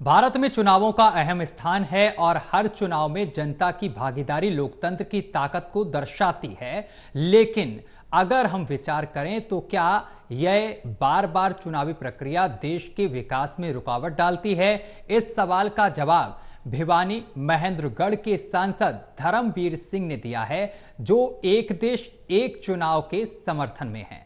भारत में चुनावों का अहम स्थान है और हर चुनाव में जनता की भागीदारी लोकतंत्र की ताकत को दर्शाती है। लेकिन अगर हम विचार करें तो क्या यह बार बार चुनावी प्रक्रिया देश के विकास में रुकावट डालती है? इस सवाल का जवाब भिवानी महेंद्रगढ़ के सांसद धर्मवीर सिंह ने दिया है, जो एक देश एक चुनाव के समर्थन में है।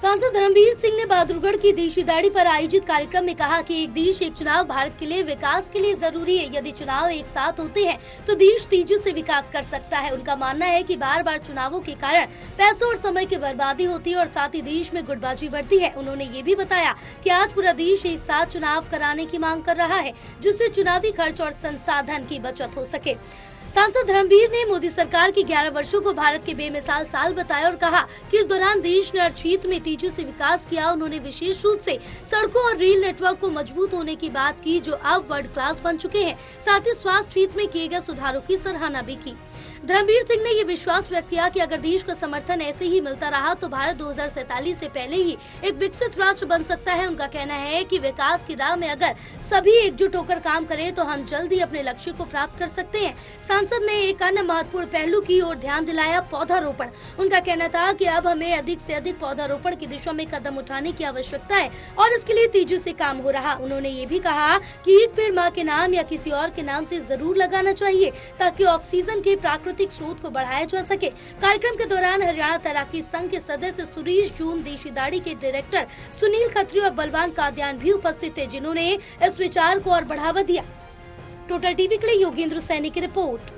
सांसद धर्मवीर सिंह ने बहादुरगढ़ की देशीदाड़ी पर आयोजित कार्यक्रम में कहा कि एक देश एक चुनाव भारत के लिए विकास के लिए जरूरी है। यदि चुनाव एक साथ होते हैं तो देश तेजी से विकास कर सकता है। उनका मानना है कि बार बार चुनावों के कारण पैसों और समय की बर्बादी होती है और साथ ही देश में गुटबाजी बढ़ती है। उन्होंने ये भी बताया कि आज पूरा देश एक साथ चुनाव कराने की मांग कर रहा है, जिससे चुनावी खर्च और संसाधन की बचत हो सके। सांसद धर्मवीर ने मोदी सरकार के 11 वर्षों को भारत के बेमिसाल साल बताया और कहा कि इस दौरान देश ने हर क्षेत्र में तेजी से विकास किया। उन्होंने विशेष रूप से सड़कों और रेल नेटवर्क को मजबूत होने की बात की, जो अब वर्ल्ड क्लास बन चुके हैं। साथ ही स्वास्थ्य क्षेत्र में किए गए सुधारों की सराहना भी की। धर्मवीर सिंह ने ये विश्वास व्यक्त किया कि अगर देश का समर्थन ऐसे ही मिलता रहा तो भारत 2047 से पहले ही एक विकसित राष्ट्र बन सकता है। उनका कहना है कि विकास की राह में अगर सभी एकजुट होकर काम करें तो हम जल्द ही अपने लक्ष्य को प्राप्त कर सकते हैं। सांसद ने एक अन्य महत्वपूर्ण पहलू की ओर ध्यान दिलाया, पौधारोपण। उनका कहना था कि अब हमें अधिक से अधिक पौधारोपण की दिशा में कदम उठाने की आवश्यकता है और इसके लिए तेजी से काम हो रहा। उन्होंने ये भी कहा कि एक पेड़ माँ के नाम या किसी और के नाम से जरूर लगाना चाहिए ताकि ऑक्सीजन के प्राकृतिक स्रोत को बढ़ाया जा सके। कार्यक्रम के दौरान हरियाणा तैराकी संघ के सदस्य सुरेश जून, देशीदाड़ी के डायरेक्टर सुनील खत्री और बलवान कादियान भी उपस्थित थे, जिन्होंने इस विचार को और बढ़ावा दिया। टोटल टीवी के लिए योगेंद्र सैनी की रिपोर्ट।